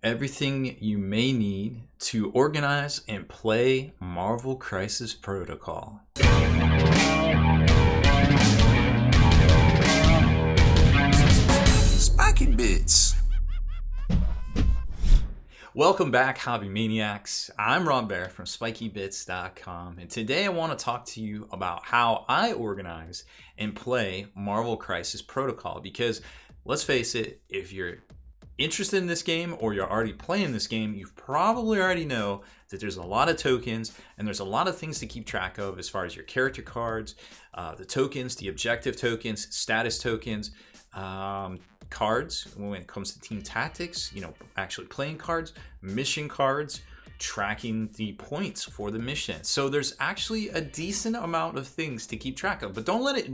Everything you may need to organize and play Marvel Crisis Protocol. Spiky Bits. Welcome back, Hobby Maniacs. I'm Rob Bear from SpikyBits.com, and today I want to talk to you about how I organize and play Marvel Crisis Protocol. Because let's face it, if you're interested in this game or you're already playing this game, you probably already know that there's a lot of tokens and there's a lot of things to keep track of as far as your character cards, the tokens, the objective tokens, status tokens, cards when it comes to team tactics, actually playing cards, mission cards, tracking the points for the mission. So there's actually a decent amount of things to keep track of, but don't let it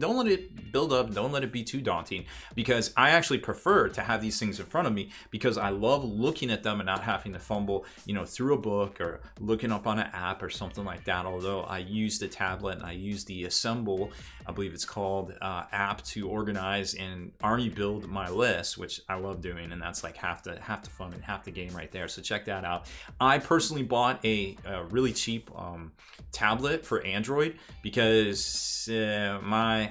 build up. Don't let it be too daunting, because I actually prefer to have these things in front of me because I love looking at them and not having to fumble, through a book or looking up on an app or something like that. Although I use the tablet and I use the Assemble, I believe it's called, app to organize and army build my list, which I love doing, and that's like half the fun and half the game right there. So check that out. I personally bought a really cheap tablet for Android because I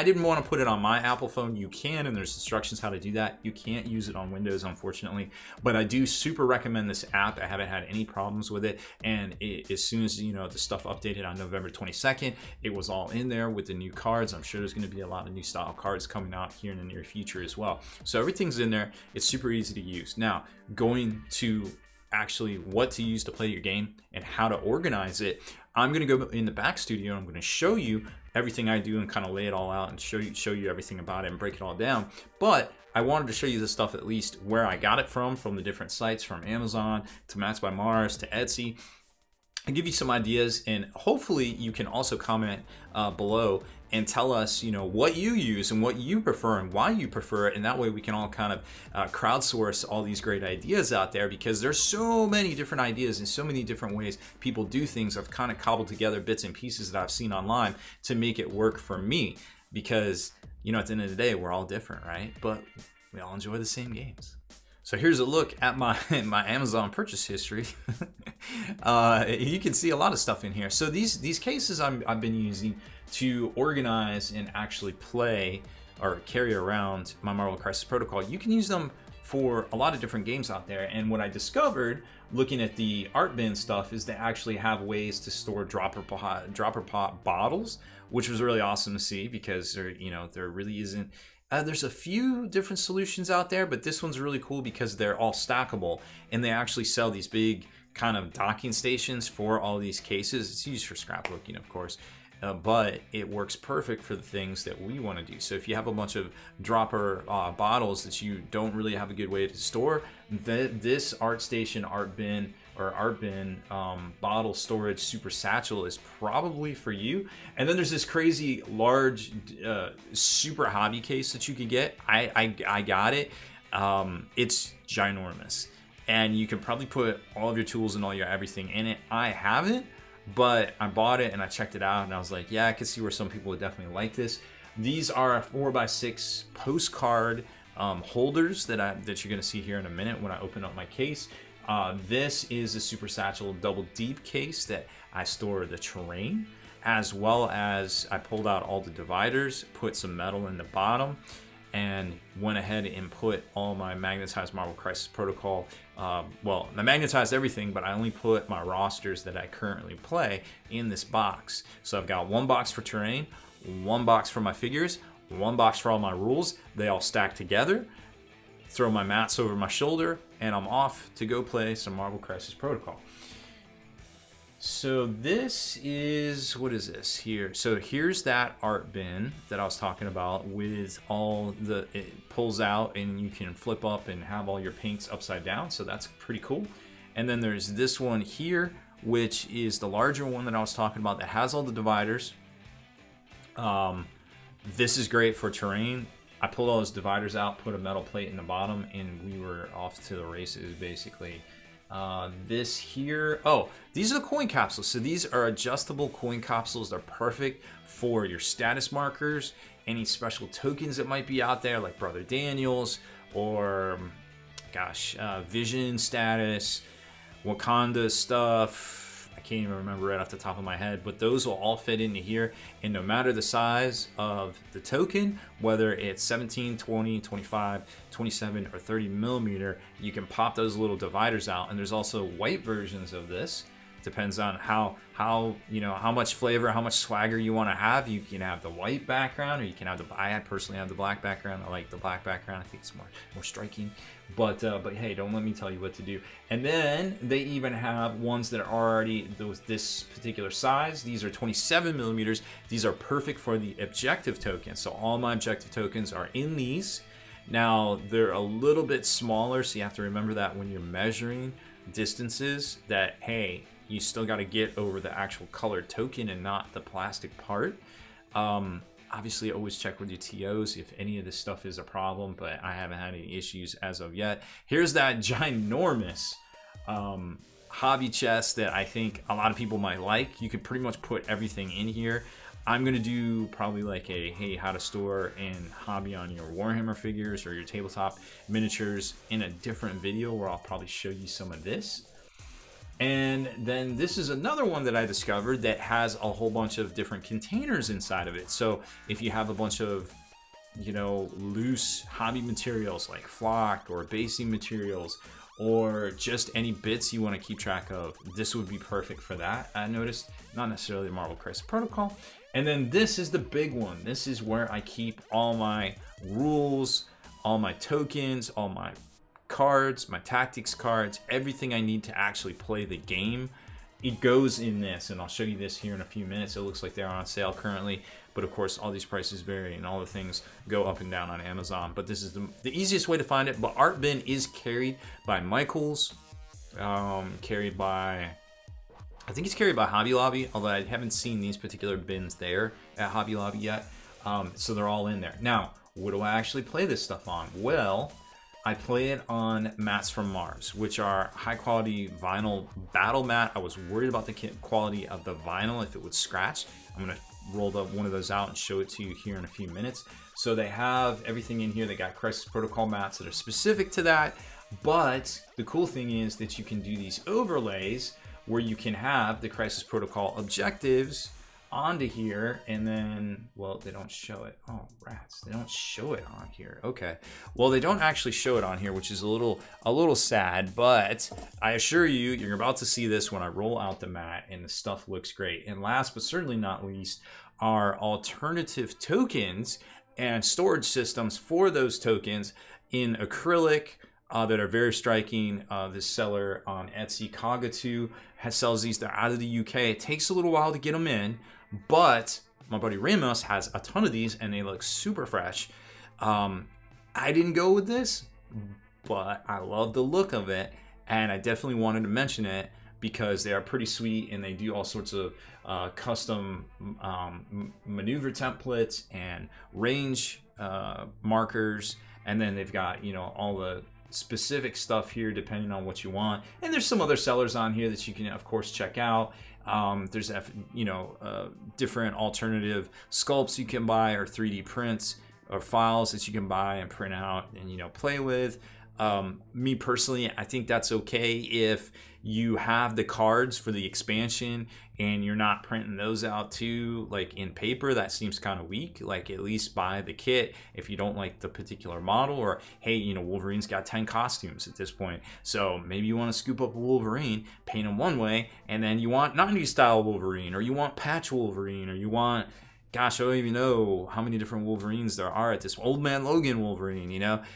didn't want to put it on my Apple phone. You can, and there's instructions how to do that. You can't use it on Windows, unfortunately, but I do super recommend this app. I haven't had any problems with it, and as soon as the stuff updated on November 22nd, it was all in there with the new cards. I'm sure there's going to be a lot of new style cards coming out here in the near future as well. So everything's in there. It's super easy to use. Now, going to actually what to use to play your game and how to organize it, I'm going to go in the back studio. I'm going to show you everything I do and kind of lay it all out and show you everything about it and break it all down. But I wanted to show you the stuff, at least where I got it from the different sites, from Amazon to Mats by Mars to Etsy, and give you some ideas. And hopefully you can also comment below and tell us, what you use and what you prefer and why you prefer it. And that way we can all kind of crowdsource all these great ideas out there, because there's so many different ideas and so many different ways people do things. I've kind of cobbled together bits and pieces that I've seen online to make it work for me, because, at the end of the day, we're all different, right? But we all enjoy the same games. So here's a look at my Amazon purchase history. You can see a lot of stuff in here. So these cases I've been using to organize and actually play or carry around my Marvel Crisis Protocol. You can use them for a lot of different games out there. And what I discovered looking at the art bin stuff is they actually have ways to store dropper pot bottles, which was really awesome to see, because there really isn't. There's a few different solutions out there, but this one's really cool because they're all stackable, and they actually sell these big kind of docking stations for all these cases. It's used for scrapbooking, of course, but it works perfect for the things that we want to do. So if you have a bunch of dropper bottles that you don't really have a good way to store, this art bin bottle storage super satchel is probably for you. And then there's this crazy large super hobby case that you can get. I got it. It's ginormous, and you can probably put all of your tools and all your everything in it. I haven't, but I bought it and I checked it out, and I was like, yeah, I could see where some people would definitely like this. These are 4x6 postcard holders that you're going to see here in a minute when I open up my case. This is a super satchel double deep case that I store the terrain, as well as I pulled out all the dividers, put some metal in the bottom, and went ahead and put all my magnetized Marvel Crisis Protocol. I magnetized everything, but I only put my rosters that I currently play in this box. So I've got one box for terrain, one box for my figures, one box for all my rules. They all stack together. Throw my mats over my shoulder, and I'm off to go play some Marvel Crisis Protocol. So this is, what is this here? So here's that art bin that I was talking about with all it pulls out and you can flip up and have all your paints upside down. So that's pretty cool. And then there's this one here, which is the larger one that I was talking about that has all the dividers. This is great for terrain. I pulled all those dividers out, put a metal plate in the bottom, and we were off to the races, basically. This here, these are the coin capsules. So these are adjustable coin capsules. They're perfect for your status markers, any special tokens that might be out there, like Brother Daniel's, or gosh, Vision status, Wakanda stuff. I can't even remember right off the top of my head, but those will all fit into here. And no matter the size of the token, whether it's 17, 20, 25, 27, or 30 millimeter, you can pop those little dividers out. And there's also white versions of this. Depends on how much flavor, how much swagger you want to have. You can have the white background, or you can have I personally have the black background. I like the black background. I think it's more striking. But hey, don't let me tell you what to do. And then they even have ones that are already this particular size. These are 27 millimeters. These are perfect for the objective tokens. So all my objective tokens are in these. Now they're a little bit smaller, so you have to remember that when you're measuring distances, that hey, you still got to get over the actual colored token and not the plastic part. Obviously, always check with your TOs if any of this stuff is a problem, but I haven't had any issues as of yet. Here's that ginormous hobby chest that I think a lot of people might like. You could pretty much put everything in here. I'm going to do probably like a, hey, how to store and hobby on your Warhammer figures or your tabletop miniatures in a different video where I'll probably show you some of this. And then this is another one that I discovered that has a whole bunch of different containers inside of it. So if you have a bunch of, loose hobby materials like flock or basing materials, or just any bits you want to keep track of, this would be perfect for that. I noticed, not necessarily the Marvel Crisis Protocol. And then this is the big one. This is where I keep all my rules, all my tokens, all my cards, my tactics cards, everything I need to actually play the game. It goes in this, and I'll show you this here in a few minutes. It looks like they're on sale currently, but of course all these prices vary and all the things go up and down on Amazon. But this is the easiest way to find it. But Art Bin is carried by Michaels, carried by, I think it's carried by Hobby Lobby, although I haven't seen these particular bins there at Hobby Lobby yet. So they're all in there. Now, what do I actually play this stuff on? Well, I play it on mats from Mars, which are high quality vinyl battle mat. I was worried about the quality of the vinyl, if it would scratch. I'm gonna roll one of those out and show it to you here in a few minutes. So they have everything in here. They got Crisis Protocol mats that are specific to that. But the cool thing is that you can do these overlays where you can have the Crisis Protocol objectives onto here, and then, well, they don't show it. Oh, rats, they don't show it on here. Okay, well, they don't actually show it on here, which is a little sad, but I assure you, you're about to see this when I roll out the mat, and the stuff looks great. And last but certainly not least are alternative tokens and storage systems for those tokens in acrylic, that are very striking. This seller on Etsy, Kagatu, sells these. They're out of the UK. It takes a little while to get them in, but my buddy Ramos has a ton of these, and they look super fresh. I didn't go with this, but I love the look of it, and I definitely wanted to mention it because they are pretty sweet, and they do all sorts of custom maneuver templates and range markers, and then they've got all the specific stuff here depending on what you want. And there's some other sellers on here that you can of course check out. There's different alternative sculpts you can buy, or 3D prints or files that you can buy and print out and play with. Me personally, I think that's okay if you have the cards for the expansion and you're not printing those out too, like in paper. That seems kind of weak. Like, at least buy the kit if you don't like the particular model, or hey, Wolverine's got 10 costumes at this point, so maybe you want to scoop up a Wolverine, paint him one way, and then you want 90s style Wolverine, or you want patch Wolverine, or you want, gosh, I don't even know how many different Wolverines there are at this. Old Man Logan Wolverine,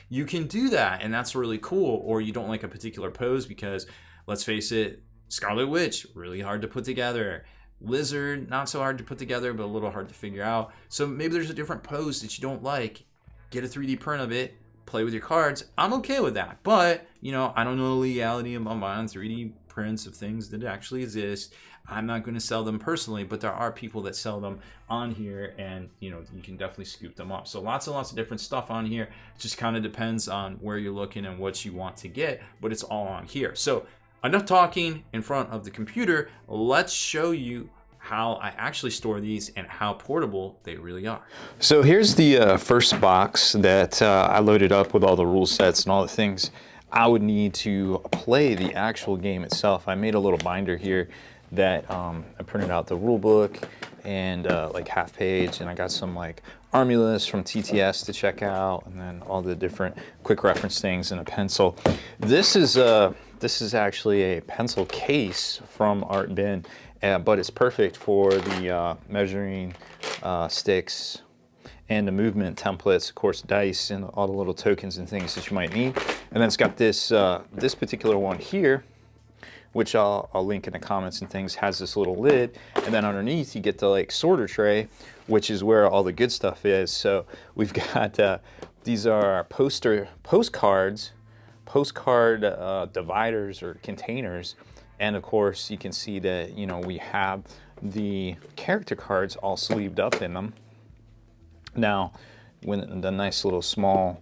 you can do that, and that's really cool. Or you don't like a particular pose because, let's face it, Scarlet Witch, really hard to put together. Lizard, not so hard to put together, but a little hard to figure out. So maybe there's a different pose that you don't like. Get a 3D print of it, play with your cards. I'm okay with that. But, I don't know the legality of buying 3D prints of things that actually exist. I'm not going to sell them personally, but there are people that sell them on here, and you can definitely scoop them up. So lots and lots of different stuff on here. It just kind of depends on where you're looking and what you want to get, but it's all on here. So enough talking in front of the computer. Let's show you how I actually store these and how portable they really are. So here's the first box that I loaded up with all the rule sets and all the things I would need to play the actual game itself. I made a little binder here that I printed out the rule book and like half page, and I got some like army lists from TTS to check out, and then all the different quick reference things and a pencil. This is actually a pencil case from Art Bin, but it's perfect for the measuring sticks and the movement templates, of course, dice, and all the little tokens and things that you might need. And then it's got this this particular one here, which I'll link in the comments and things, has this little lid, and then underneath you get the like sorter tray, which is where all the good stuff is. So we've got these are postcard dividers or containers, and of course you can see that we have the character cards all sleeved up in them. Now, when the nice little small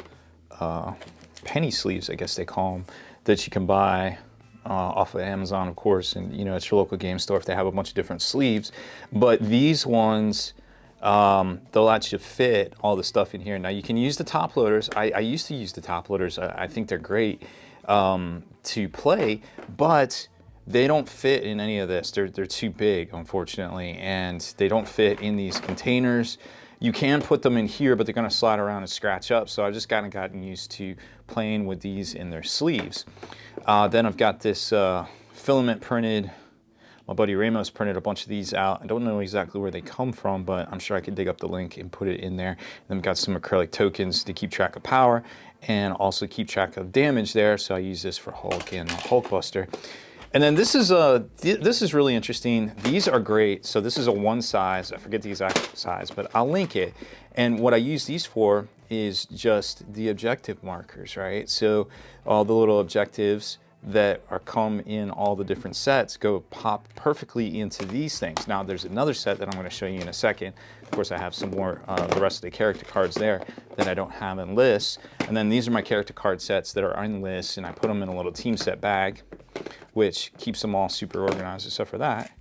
penny sleeves, I guess they call them, that you can buy off of Amazon, of course, and it's your local game store if they have a bunch of different sleeves. But these ones, they'll let you fit all the stuff in here. Now you can use the top loaders. I used to use the top loaders. I think they're great to play, but they don't fit in any of this. They're too big, unfortunately, and they don't fit in these containers. You can put them in here, but they're going to slide around and scratch up. So I've just kind of gotten used to playing with these in their sleeves. Then I've got this filament printed. My buddy Ramos printed a bunch of these out. I don't know exactly where they come from, but I'm sure I could dig up the link and put it in there. Then I've got some acrylic tokens to keep track of power and also keep track of damage there. So I use this for Hulk and Hulkbuster. And then this is really interesting. These are great. So this is a one size. I forget the exact size, but I'll link it. And what I use these for is just the objective markers, right? So all the little objectives that come in all the different sets go pop perfectly into these things. Now there's another set that I'm going to show you in a second. Of course, I have some more the rest of the character cards there that I don't have in lists. And then these are my character card sets that are in lists, and I put them in a little team set bag, which keeps them all super organized except for that.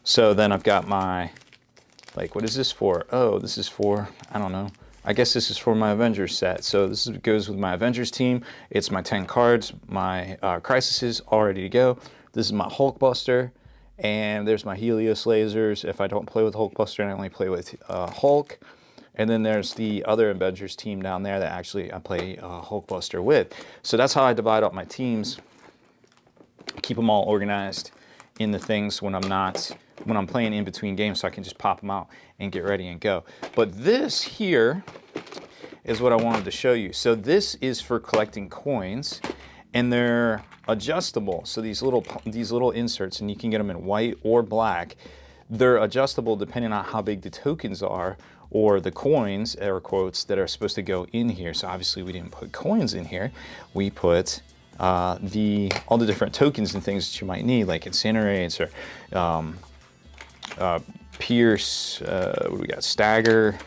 So then I've got my, like, what is this for? Oh, this is for, I don't know. I guess this is for my Avengers set. So this goes with my Avengers team. It's my 10 cards, my Crises all ready to go. This is my Hulkbuster, and there's my Helios lasers if I don't play with Hulkbuster and I only play with Hulk. And then there's the other Avengers team down there that actually I play Hulkbuster with. So that's how I divide up my teams. Keep them all organized in the things when I'm playing in between games, so I can just pop them out and get ready and go. But this here is what I wanted to show you. So this is for collecting coins, and they're adjustable. So these little inserts, and you can get them in white or black. They're adjustable depending on how big the tokens are, or the coins, air quotes, that are supposed to go in here. So obviously we didn't put coins in here. We put all the different tokens and things that you might need, like incinerates or pierce. What do we got? Stagger,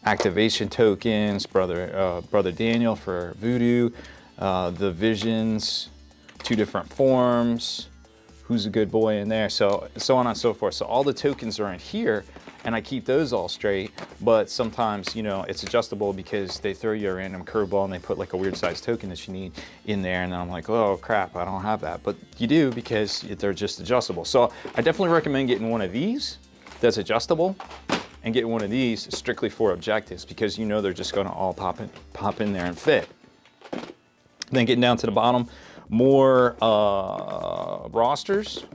activation tokens. Brother Daniel for voodoo. The visions, 2 different forms. Who's a good boy in there? So on and so forth. So all the tokens are in here, and I keep those all straight. But sometimes, it's adjustable because they throw you a random curveball and they put like a weird sized token that you need in there, and then I'm like, oh crap, I don't have that. But you do, because they're just adjustable. So I definitely recommend getting one of these that's adjustable, and getting one of these strictly for objectives, because they're just going to all pop in there and fit. Then getting down to the bottom, more rosters,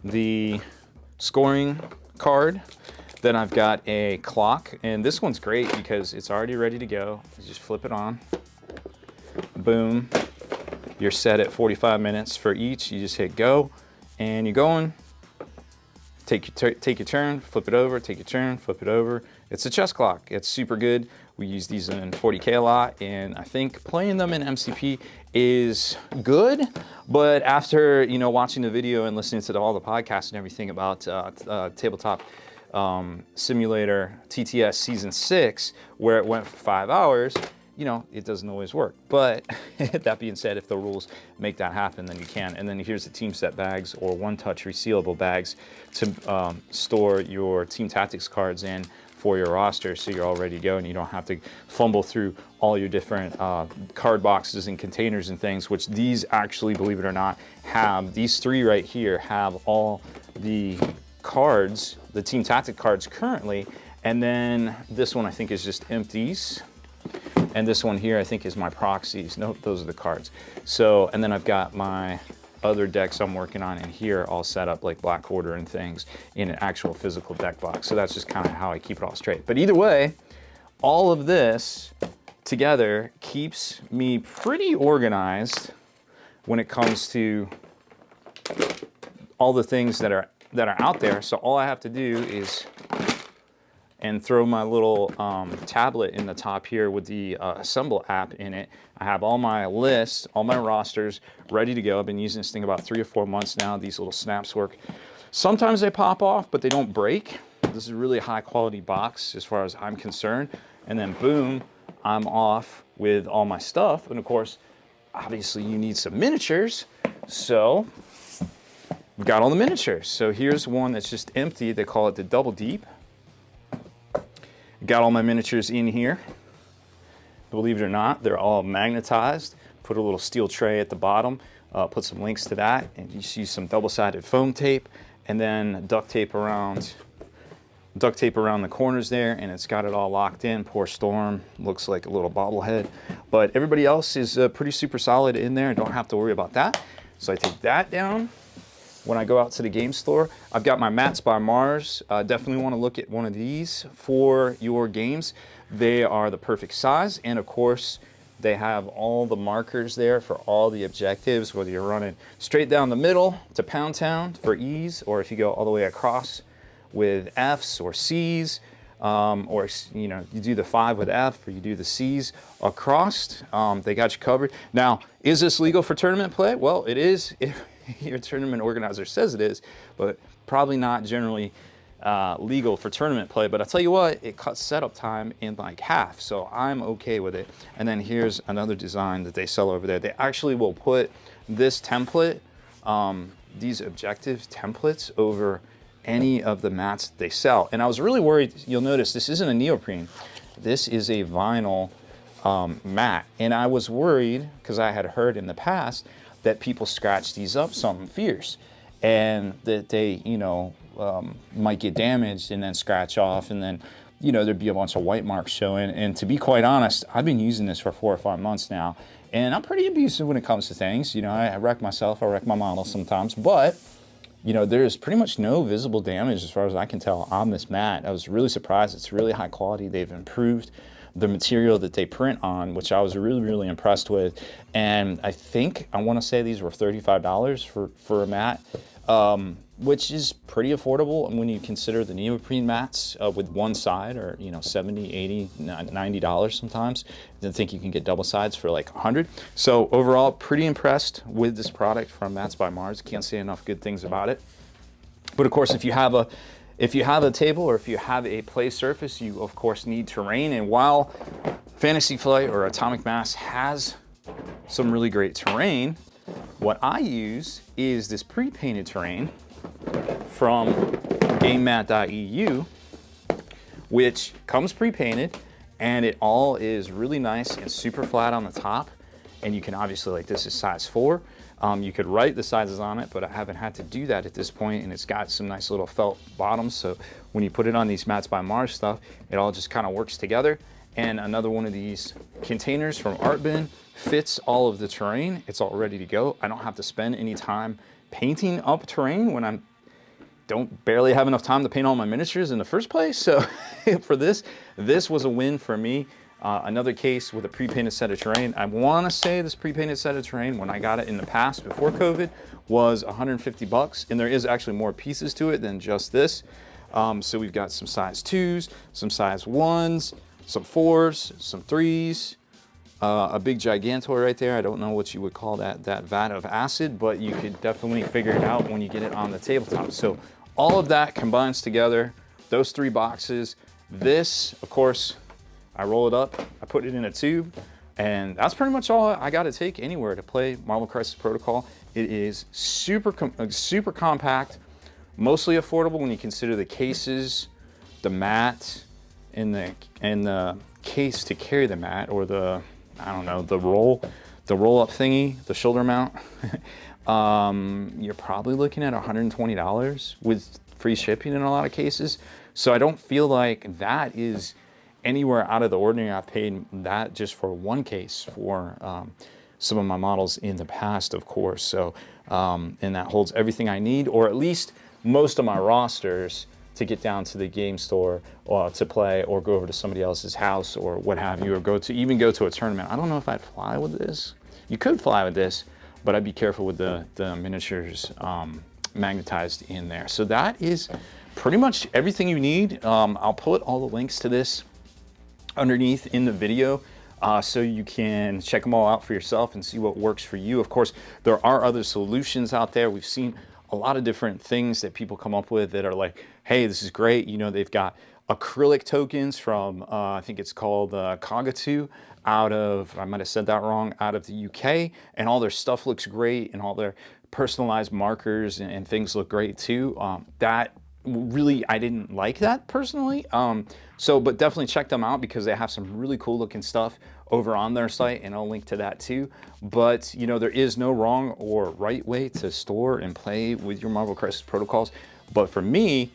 the scoring card. Then I've got a clock, and this one's great because it's already ready to go. You just flip it on, boom, you're set at 45 minutes for each. You just hit go, and you're going. Take your turn, flip it over, take your turn, flip it over. It's a chess clock. It's super good. We use these in 40K a lot, and I think playing them in MCP is good. But after watching the video and listening to all the podcasts and everything about Tabletop Simulator TTS Season 6, where it went for 5 hours, it doesn't always work. But that being said, if the rules make that happen, then you can. And then here's the team set bags, or one-touch resealable bags to store your Team Tactics cards in for your roster, so you're all ready to go and you don't have to fumble through all your different card boxes and containers and things, which these actually, believe it or not, have. These three right here have all the cards, the Team Tactic cards currently, and then this one I think is just empties. And this one here I think is my proxies. Nope, those are the cards. So, and then I've got my other decks I'm working on in here all set up like Black Order and things in an actual physical deck box. So that's just kind of how I keep it all straight. But either way, all of this together keeps me pretty organized when it comes to all the things that are out there. So all I have to do is and throw my little tablet in the top here with the Assemble app in it. I have all my lists, all my rosters ready to go. I've been using this thing about 3 or 4 months now. These little snaps work. Sometimes they pop off, but they don't break. This is a really high quality box as far as I'm concerned. And then boom, I'm off with all my stuff. And of course, obviously you need some miniatures. So we've got all the miniatures. So here's one that's just empty. They call it the Double Deep. Got all my miniatures in here. Believe it or not, they're all magnetized. Put a little steel tray at the bottom, put some links to that, and you see some double-sided foam tape, and then duct tape around the corners there, and it's got it all locked in. Poor Storm looks like a little bobblehead, but everybody else is pretty super solid in there. Don't have to worry about that. So I take that down. When I go out to the game store, I've got my mats by Mars. Definitely want to look at one of these for your games. They are the perfect size, and of course, they have all the markers there for all the objectives, whether you're running straight down the middle to Pound Town for ease, or if you go all the way across with Fs or Cs, or you know, you do the 5 with F, or you do the Cs across. They got you covered. Now, is this legal for tournament play? Well, it is if your tournament organizer says it is, but probably not generally legal for tournament play. But I'll tell you what, it cuts setup time in like half, so I'm okay with it. And then here's another design that they sell over there. They actually will put this template, these objective templates, over any of the mats that they sell. And I was really worried. You'll notice this isn't a neoprene, this is a vinyl mat, and I was worried because I had heard in the past that people scratch these up something fierce, and that they, you know, might get damaged and then scratch off, and then, you know, there'd be a bunch of white marks showing. And to be quite honest, I've been using this for 4 or 5 months now, and I'm pretty abusive when it comes to things. You know, I wreck myself, I wreck my model sometimes, but you know, there's pretty much no visible damage as far as I can tell on this mat. I was really surprised. It's really high quality. They've improved the material that they print on, which I was really, really impressed with. And I think, I want to say these were $35 for a mat, which is pretty affordable. And when you consider the neoprene mats with one side are, you know, $70, $80, $90 sometimes, then think you can get double sides for like $100. So overall, pretty impressed with this product from Mats by Mars. Can't say enough good things about it. But of course, if you have a table or if you have a play surface, you of course need terrain. And while Fantasy Flight or Atomic Mass has some really great terrain, what I use is this pre-painted terrain from GameMat.eu, which comes pre-painted, and it all is really nice and super flat on the top. And you can obviously, like, this is size 4. You could write the sizes on it, but I haven't had to do that at this point, and it's got some nice little felt bottoms, so when you put it on these Mats by Mars stuff, it all just kind of works together. And another one of these containers from Artbin fits all of the terrain. It's all ready to go. I don't have to spend any time painting up terrain when I don't barely have enough time to paint all my miniatures in the first place. So for this was a win for me. Another case with a pre-painted set of terrain. I want to say this pre-painted set of terrain, when I got it in the past before COVID, was $150, and there is actually more pieces to it than just this. So we've got some size 2s, some size 1s, some 4s, some 3s, a big Gigantor right there. I don't know what you would call that vat of acid, but you could definitely figure it out when you get it on the tabletop. So all of that combines together, those 3 boxes. This, of course, I roll it up, I put it in a tube, and that's pretty much all I got to take anywhere to play Marvel Crisis Protocol. It is super compact, mostly affordable when you consider the cases, the mat, the case to carry the mat, or the, I don't know, the roll up thingy, the shoulder mount, you're probably looking at $120 with free shipping in a lot of cases. So I don't feel like that is anywhere out of the ordinary. I've paid that just for one case for some of my models in the past, of course. So, and that holds everything I need, or at least most of my rosters, to get down to the game store or to play, or go over to somebody else's house or what have you, or even go to a tournament. I don't know if I'd fly with this. You could fly with this, but I'd be careful with the miniatures magnetized in there. So that is pretty much everything you need. I'll put all the links to this underneath in the video, so you can check them all out for yourself and see what works for you. Of course, there are other solutions out there. We've seen a lot of different things that people come up with that are like, hey, this is great. You know, they've got acrylic tokens from, I think it's called Kagatu, out of, I might have said that wrong, out of the UK, and all their stuff looks great, and all their personalized markers and things look great too. That really, I didn't like that personally. But definitely check them out, because they have some really cool looking stuff over on their site, and I'll link to that too. But you know, there is no wrong or right way to store and play with your Marvel Crisis Protocols. But for me,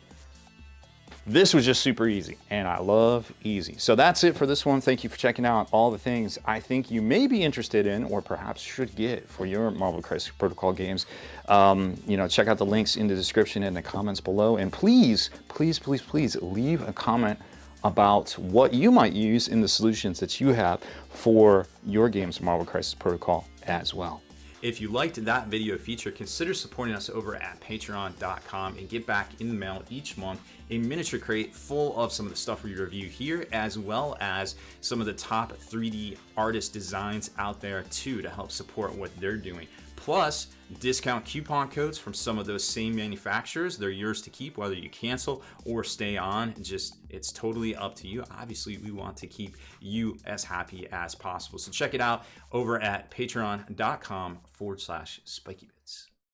this was just super easy, and I love easy. So that's it for this one. Thank you for checking out all the things I think you may be interested in, or perhaps should get for your Marvel Crisis Protocol games. You know, check out the links in the description and the comments below. And please, please, please, please leave a comment about what you might use in the solutions that you have for your game's Marvel Crisis Protocol as well. If you liked that video feature, consider supporting us over at patreon.com and get back in the mail each month a miniature crate full of some of the stuff we review here, as well as some of the top 3D artist designs out there too, to help support what they're doing. Plus, discount coupon codes from some of those same manufacturers. They're yours to keep, whether you cancel or stay on. It's totally up to you. Obviously, we want to keep you as happy as possible. So check it out over at patreon.com/spikybits.